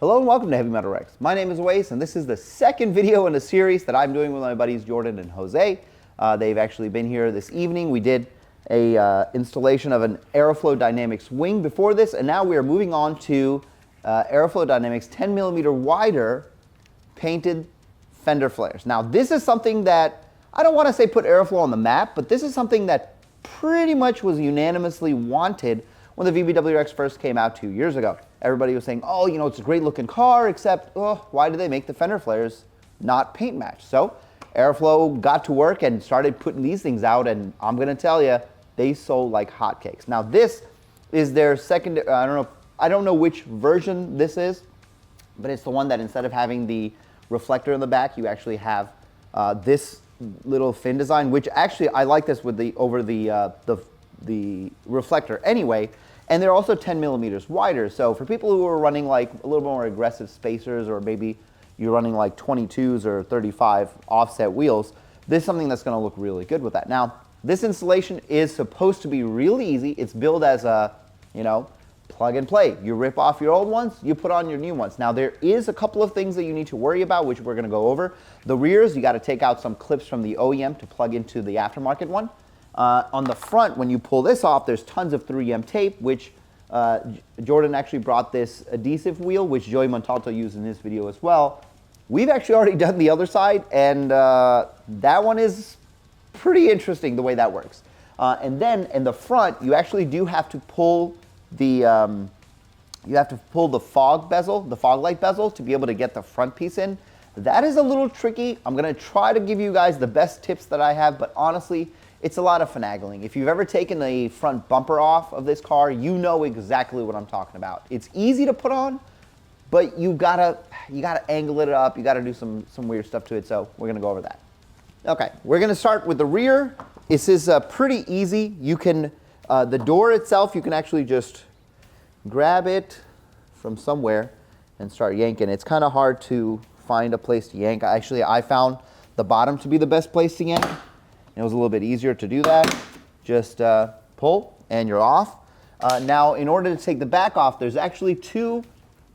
Hello and welcome to Heavy Metal Rex. My name is Wace and this is the second video in a series that I'm doing with my buddies Jordan and Jose. They've actually been here this evening. We did a installation of an Aeroflow Dynamics wing before this, and now we are moving on to Aeroflow Dynamics 10mm wider painted fender flares. Now this is something that, I don't want to say put Aeroflow on the map, but this is something that pretty much was unanimously wanted when the VBWX first came out 2 years ago. Everybody was saying, oh, you know, it's a great looking car, except, oh, why do they make the fender flares not paint match? So Aeroflow got to work and started putting these things out, and I'm gonna tell you, they sold like hotcakes. Now this is their second, I don't know which version this is, but it's the one that instead of having the reflector in the back, you actually have this little fin design, which actually I like this with the reflector anyway. And they're also 10mm wider. So for people who are running like a little more aggressive spacers, or maybe you're running like 22s or 35 offset wheels, this is something that's going to look really good with that. Now, this installation is supposed to be really easy. It's billed as a, you know, plug and play. You rip off your old ones, you put on your new ones. Now there is a couple of things that you need to worry about, which we're going to go over. The rears, you got to take out some clips from the OEM to plug into the aftermarket one. On the front, when you pull this off, there's tons of 3M tape, which Jordan actually brought this adhesive wheel, which Joey Montalto used in his video as well. We've actually already done the other side, and that one is pretty interesting the way that works. And then in the front, you actually do have to pull the fog bezel, the fog light bezel, to be able to get the front piece in. That is a little tricky. I'm gonna try to give you guys the best tips that I have, but honestly, it's a lot of finagling. If you've ever taken the front bumper off of this car, you know exactly what I'm talking about. It's easy to put on, but you gotta angle it up. You gotta do some weird stuff to it. So we're gonna go over that. Okay, we're gonna start with the rear. This is pretty easy. You can the door itself, you can actually just grab it from somewhere and start yanking. It's kind of hard to find a place to yank. Actually, I found the bottom to be the best place to yank. It was a little bit easier to do that. Just pull and you're off. Now, in order to take the back off, there's actually two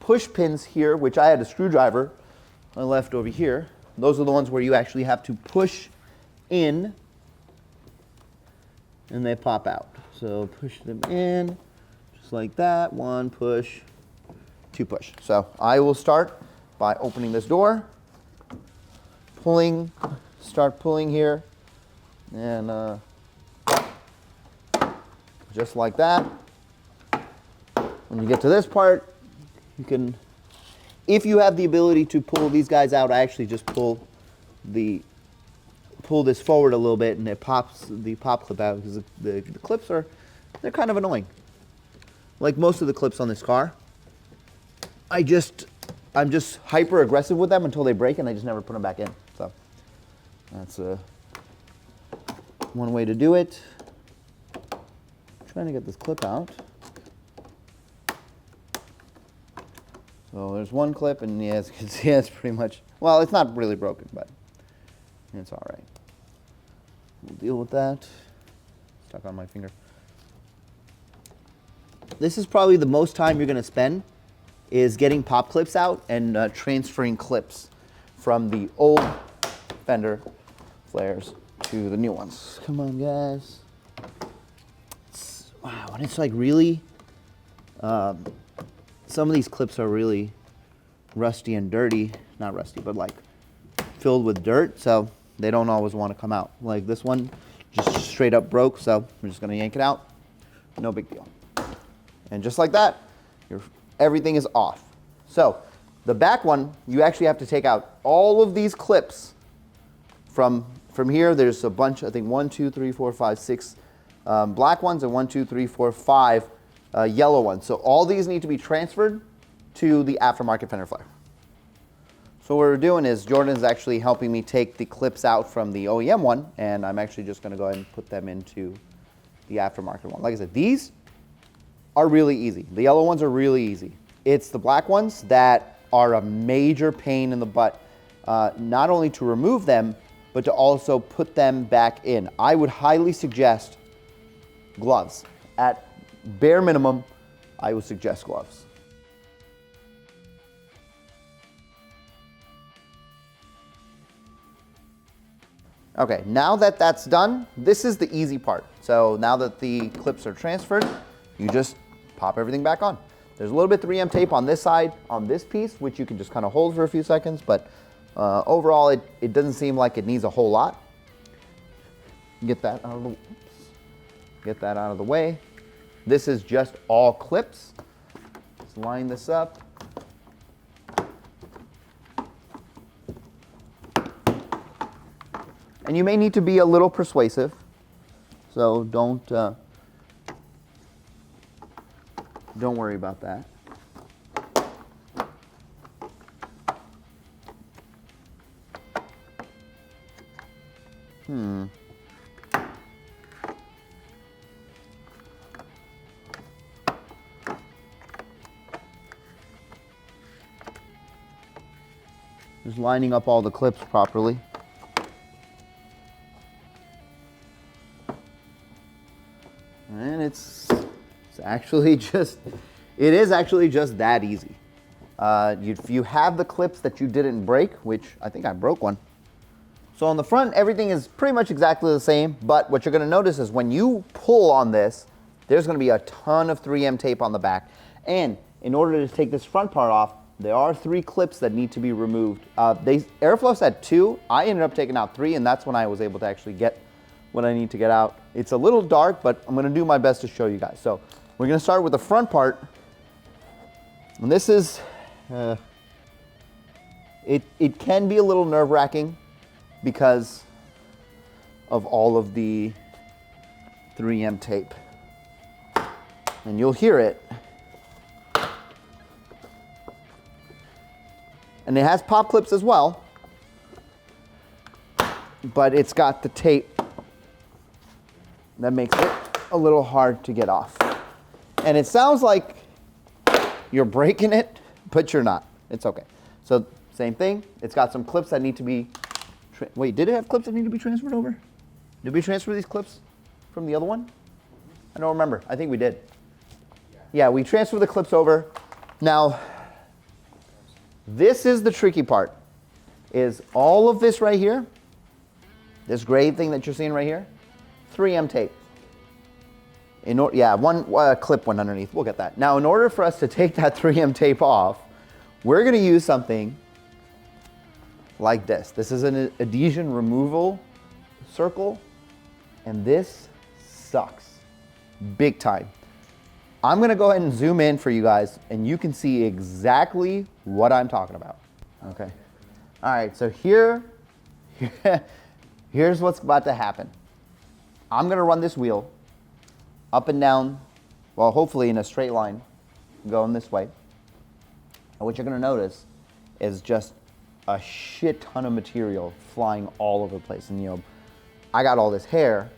push pins here, which I had a screwdriver I left over here. Those are the ones where you actually have to push in and they pop out. So push them in, just like that. One push, two push. So I will start by opening this door, pulling, start pulling here. And just like that. When you get to this part, you can, if you have the ability to pull these guys out, I actually just pull this forward a little bit, and it pops the pop clip out, because the clips they're kind of annoying. Like most of the clips on this car, I'm just hyper aggressive with them until they break, and I just never put them back in. So that's one way to do it. I'm trying to get this clip out. So there's one clip, and yeah, as you can see, it's pretty much, well, it's not really broken, but it's all right. We'll deal with that. Stuck on my finger. This is probably the most time you're going to spend, is getting pop clips out and transferring clips from the old fender flares to the new ones. Come on, guys. Wow, and it's like really, some of these clips are really rusty and dirty. Not rusty, but like filled with dirt, so they don't always want to come out. Like this one just straight up broke, so I'm just gonna yank it out. No big deal. And just like that, everything is off. So the back one, you actually have to take out all of these clips from here. There's a bunch, I think 1, 2, 3, 4, 5, 6 black ones, and 1, 2, 3, 4, 5 yellow ones. So all these need to be transferred to the aftermarket fender flare. So what we're doing is Jordan is actually helping me take the clips out from the OEM one, and I'm actually just going to go ahead and put them into the aftermarket one. Like I said, these are really easy. The yellow ones are really easy. It's the black ones that are a major pain in the butt, not only to remove them, but to also put them back in. I would highly suggest gloves. At bare minimum, I would suggest gloves. Okay, now that that's done, this is the easy part. So now that the clips are transferred, you just pop everything back on. There's a little bit 3M tape on this side, on this piece, which you can just kind of hold for a few seconds, but overall, it doesn't seem like it needs a whole lot. Get that out of the, get that out of the way. This is just all clips. Let's line this up. And you may need to be a little persuasive, so don't worry about that. Just lining up all the clips properly. And it's actually just, it is actually just that easy. If you have the clips that you didn't break, which I think I broke one. So on the front, everything is pretty much exactly the same, but what you're gonna notice is when you pull on this, there's gonna be a ton of 3M tape on the back. And in order to take this front part off, there are 3 clips that need to be removed. Aeroflow said 2, I ended up taking out 3, and that's when I was able to actually get what I need to get out. It's a little dark, but I'm gonna do my best to show you guys. So we're gonna start with the front part. And this is, it can be a little nerve-wracking because of all of the 3M tape. And you'll hear it. And it has pop clips as well, but it's got the tape that makes it a little hard to get off. And it sounds like you're breaking it, but you're not. It's okay. So same thing, it's got some clips that need to be, wait, did it have clips that need to be transferred over? Did we transfer these clips from the other one? I don't remember, I think we did. Yeah, we transferred the clips over. Now, this is the tricky part, is all of this right here, this gray thing that you're seeing right here, 3M tape. One clip went underneath, we'll get that. Now, in order for us to take that 3M tape off, we're gonna use something like this. This is an adhesion removal circle, and this sucks, big time. I'm gonna go ahead and zoom in for you guys, and you can see exactly what I'm talking about. Okay. All right, so here's what's about to happen. I'm gonna run this wheel up and down, well, hopefully in a straight line, going this way. And what you're gonna notice is just a shit ton of material flying all over the place. And you know, I got all this hair,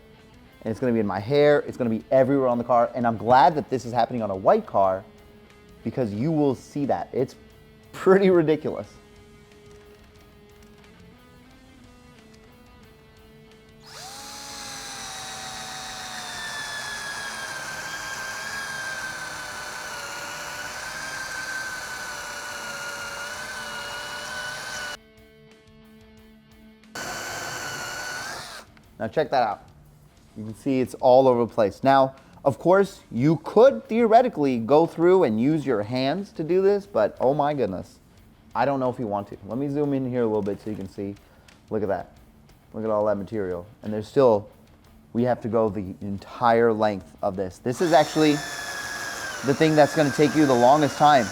and it's gonna be in my hair, it's gonna be everywhere on the car, and I'm glad that this is happening on a white car because you will see that. It's pretty ridiculous. Now check that out. You can see it's all over the place. Now, of course, you could theoretically go through and use your hands to do this, but oh my goodness, I don't know if you want to. Let me zoom in here a little bit so you can see. Look at that. Look at all that material. And there's still, we have to go the entire length of this. This is actually the thing that's going to take you the longest time.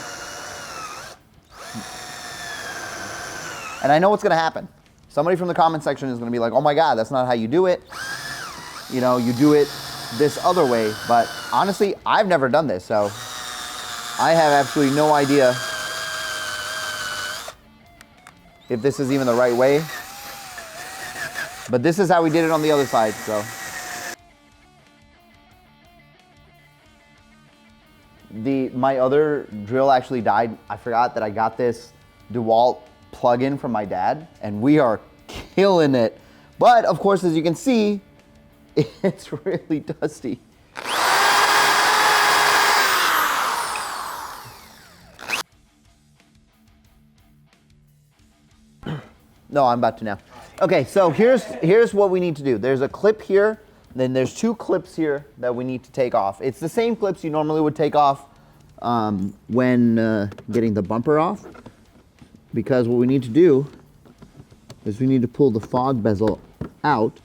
And I know what's going to happen. Somebody from the comment section is going to be like, oh my God, that's not how you do it. You know, you do it this other way. But honestly, I've never done this, so I have absolutely no idea if this is even the right way. But this is how we did it on the other side, so. My other drill actually died. I forgot that I got this DeWalt plug-in from my dad, and we are killing it. But of course, as you can see, it's really dusty. No, I'm about to now. Okay, so here's what we need to do. There's a clip here, then there's 2 clips here that we need to take off. It's the same clips you normally would take off when getting the bumper off, because what we need to do is we need to pull the fog bezel out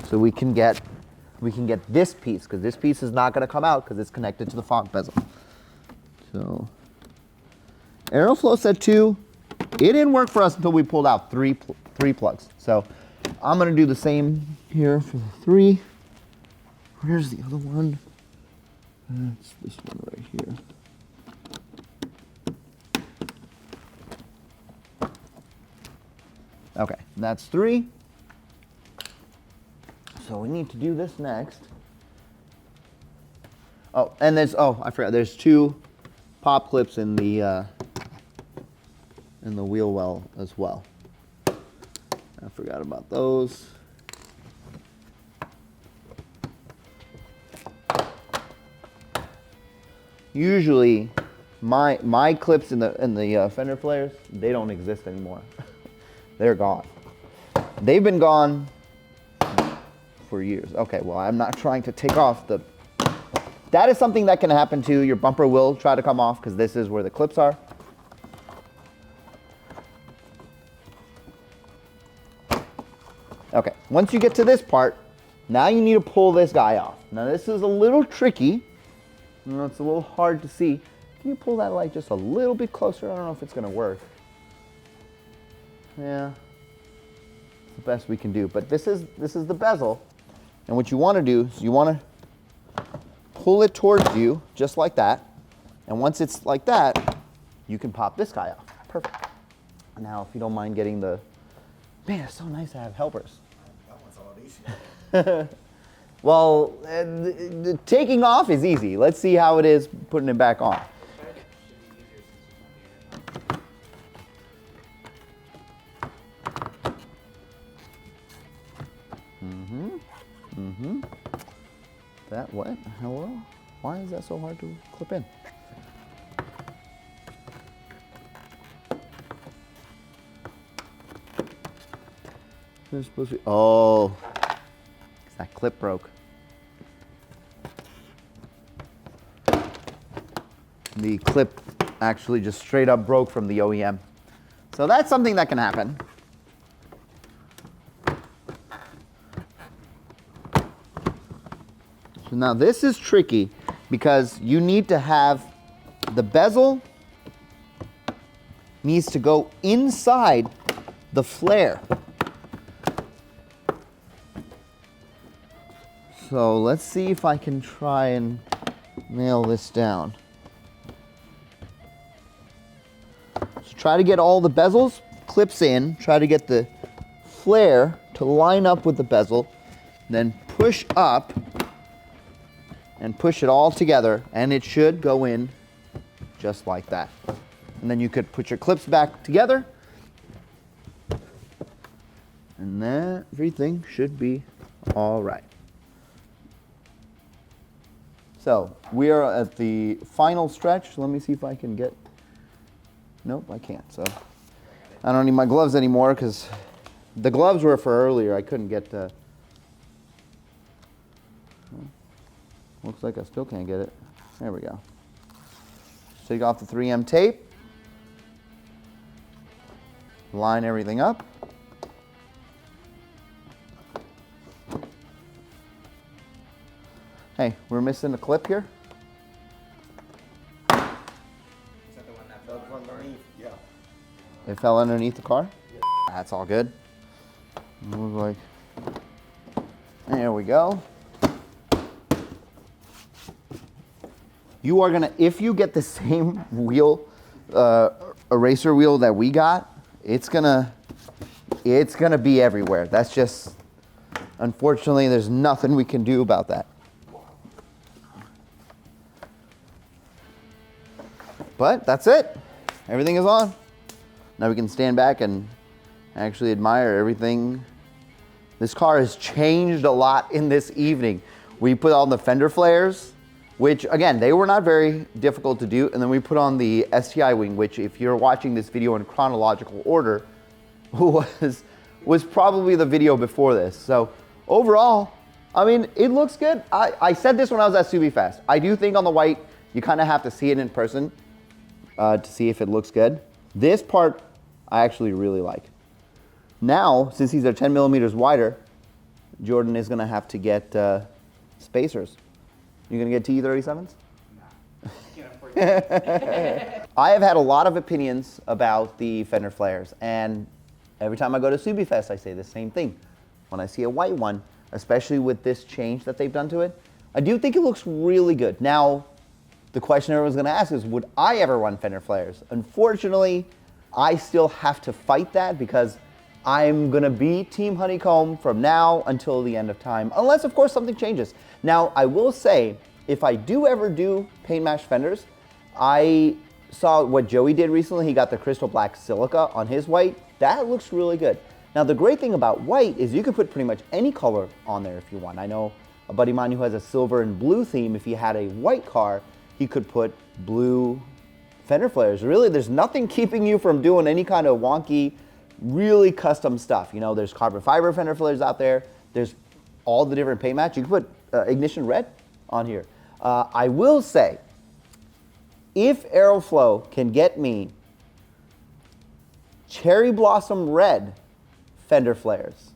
so we can get this piece, because this piece is not going to come out because it's connected to the fog bezel. So Aeroflow said 2. It didn't work for us until we pulled out three plugs. So I'm going to do the same here for the 3. Where's the other one? That's this one right here. Okay, that's 3. So we need to do this next. Oh, and there's, oh, I forgot, there's 2 pop clips in the wheel well as well. I forgot about those. Usually, my clips in the fender flares, they don't exist anymore. They're gone. They've been gone for years. Okay, well, I'm not trying to take off the... That is something that can happen too. Your bumper will try to come off because this is where the clips are. Okay, once you get to this part, now you need to pull this guy off. Now this is a little tricky. You know, it's a little hard to see. Can you pull that light just a little bit closer? I don't know if it's gonna work. Yeah, it's the best we can do. But this is the bezel. And what you wanna do is you wanna pull it towards you, just like that. And once it's like that, you can pop this guy off. Perfect. Now, if you don't mind getting the... Man, it's so nice to have helpers. That one's a lot easier. Well, the taking off is easy. Let's see how it is putting it back on. That what? Hello? Why is that so hard to clip in? They're supposed to be, oh, that clip broke. The clip actually just straight up broke from the OEM. So that's something that can happen. So now this is tricky because you need to have the bezel needs to go inside the flare. So let's see if I can try and nail this down. So try to get all the bezels, clips in, try to get the flare to line up with the bezel, then push up and push it all together, and it should go in just like that. And then you could put your clips back together, and then everything should be all right. So we are at the final stretch. Let me see if I can get, nope, I can't. So I don't need my gloves anymore because the gloves were for earlier. I couldn't get to, looks like I still can't get it. There we go. Take off the 3M tape. Line everything up. Hey, we're missing a clip here. Is that the one that fell underneath? Yeah. It fell underneath the car? Yeah. That's all good. Move like, there we go. You are gonna, if you get the same wheel, eraser wheel that we got, it's gonna be everywhere. That's just, unfortunately, there's nothing we can do about that. But that's it. Everything is on. Now we can stand back and actually admire everything. This car has changed a lot in this evening. We put on the fender flares, which again, they were not very difficult to do. And then we put on the STI wing, which if you're watching this video in chronological order, was was probably the video before this. So overall, I mean, it looks good. I said this when I was at Subi Fest. I do think on the white, you kind of have to see it in person to see if it looks good. This part, I actually really like. Now, since these are 10 millimeters wider, Jordan is gonna have to get spacers. You gonna get TE37s? Nah, I can't afford that. I have had a lot of opinions about the fender flares, and every time I go to Subi Fest, I say the same thing. When I see a white one, especially with this change that they've done to it, I do think it looks really good. Now, the question everyone's gonna ask is, would I ever run fender flares? Unfortunately, I still have to fight that because I'm gonna be Team Honeycomb from now until the end of time, unless of course something changes. Now, I will say, if I do ever do paint match fenders, I saw what Joey did recently. He got the crystal black silica on his white. That looks really good. Now, the great thing about white is you can put pretty much any color on there if you want. I know a buddy of mine who has a silver and blue theme. If he had a white car, he could put blue fender flares. Really, there's nothing keeping you from doing any kind of wonky, really custom stuff. You know, there's carbon fiber fender flares out there. There's all the different paint match. You can put ignition red on here. I will say, if Aeroflow can get me cherry blossom red fender flares,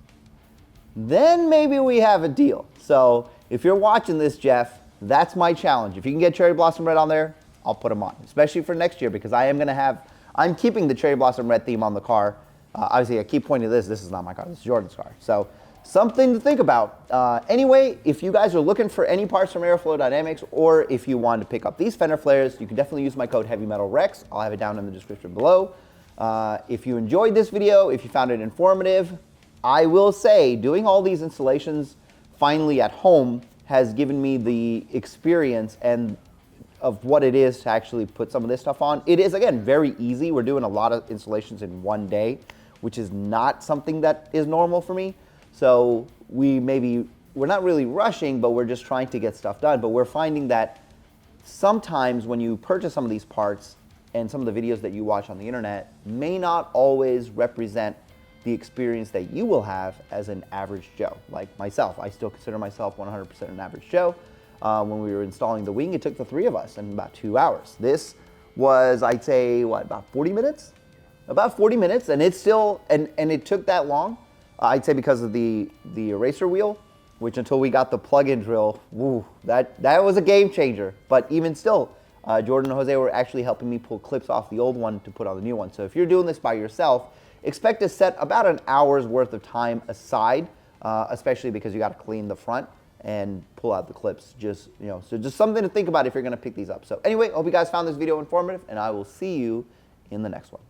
then maybe we have a deal. So if you're watching this, Jeff, that's my challenge. If you can get cherry blossom red on there, I'll put them on, especially for next year, because I'm keeping the cherry blossom red theme on the car. Obviously, I keep pointing to this. This is not my car. This is Jordan's car. So something to think about. Anyway, if you guys are looking for any parts from Aeroflow Dynamics, or if you want to pick up these fender flares, you can definitely use my code HEAVYMetalRex. I'll have it down in the description below. If you enjoyed this video, if you found it informative, I will say doing all these installations finally at home has given me the experience and of what it is to actually put some of this stuff on. It is, again, very easy. We're doing a lot of installations in one day, which is not something that is normal for me. So we're not really rushing, but we're just trying to get stuff done. But we're finding that sometimes when you purchase some of these parts and some of the videos that you watch on the internet may not always represent the experience that you will have as an average Joe. Like myself, I still consider myself 100% an average Joe. When we were installing the wing, it took the three of us in about 2 hours. This was, I'd say, what, about 40 minutes? About 40 minutes, and it's still, and it took that long, I'd say because of the eraser wheel, which until we got the plug-in drill, woo, that was a game changer. But even still, Jordan and Jose were actually helping me pull clips off the old one to put on the new one. So if you're doing this by yourself, expect to set about an hour's worth of time aside, especially because you got to clean the front and pull out the clips. Just, you know, so just something to think about if you're going to pick these up. So anyway, hope you guys found this video informative, and I will see you in the next one.